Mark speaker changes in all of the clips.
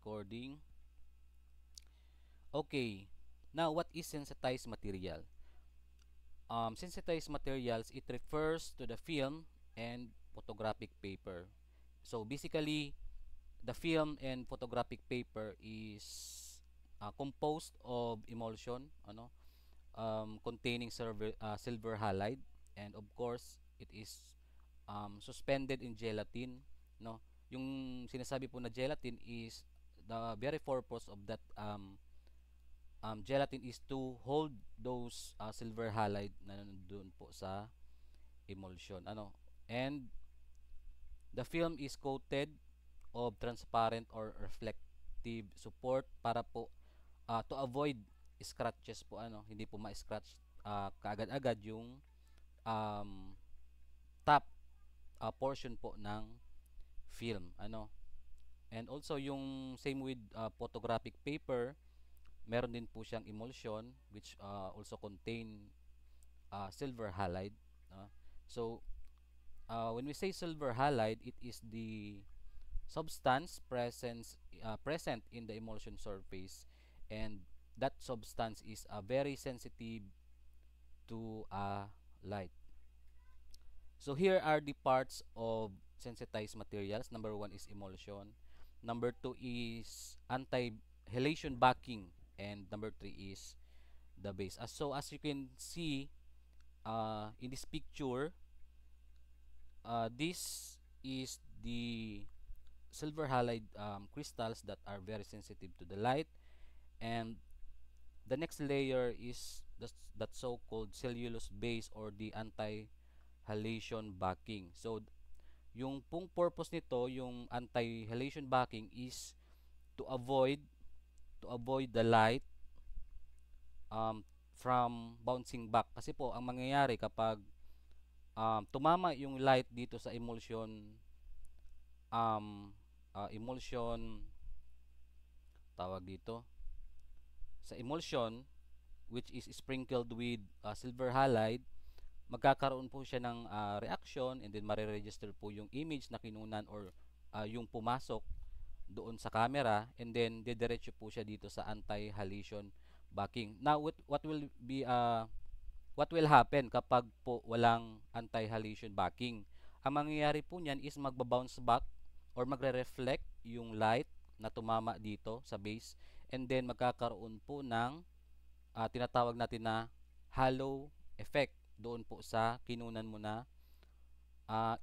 Speaker 1: recording. Okay. Now, what is sensitized material? Sensitized materials, it refers to the film and photographic paper. So basically, the film and photographic paper is composed of emulsion, containing silver halide, and of course, it is suspended in gelatin, no? Yung sinasabi po na gelatin is the very purpose of that gelatin is to hold those silver halide na nandun po sa emulsion, and the film is coated of transparent or reflective support para po to avoid scratches po, hindi po ma-scratch kaagad-agad yung um, top portion po ng film, and also yung same with photographic paper, meron din po siyang emulsion which also contain silver halide. So when we say silver halide, it is the substance present in the emulsion surface, and that substance is very sensitive to light. So here are the parts of sensitized materials. Number one is emulsion. Number two is anti-halation backing. And number three is the base. So as you can see in this picture, this is the silver halide crystals that are very sensitive to the light, and the next layer is that so-called cellulose base or the anti-halation backing. So yung pong purpose nito, yung anti-halation backing, is to avoid the light um, from bouncing back. Kasi po ang mangyayari kapag tumama yung light dito sa emulsion, tawag dito, sa emulsion which is sprinkled with silver halide, magkakaroon po siya ng reaction, and then mariregister po yung image na kinunan or yung pumasok doon sa camera, and then didiretso po siya dito sa anti-halation backing. Now what will happen kapag po walang anti-halation backing? Ang mangyayari po niyan is magba-bounce back or magre-reflect yung light na tumama dito sa base, and then magkakaroon po ng tinatawag natin na halo effect doon po sa kinunan mo na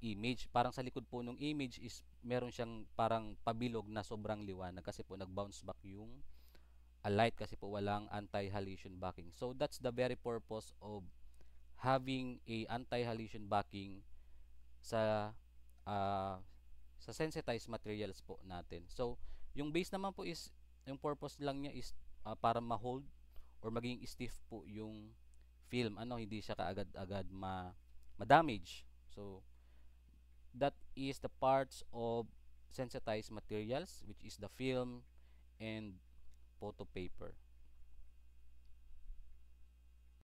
Speaker 1: image. Parang sa likod po ng image is meron siyang parang pabilog na sobrang liwanag kasi po nag-bounce back yung light kasi po walang anti-halation backing. So that's the very purpose of having a anti-halation backing sa uh, sa sensitized materials po natin. So yung base naman po is, yung purpose lang niya is para ma-hold or maging stiff po yung film, hindi siya kaagad-agad ma-damage. So that is the parts of sensitized materials, which is the film and photo paper.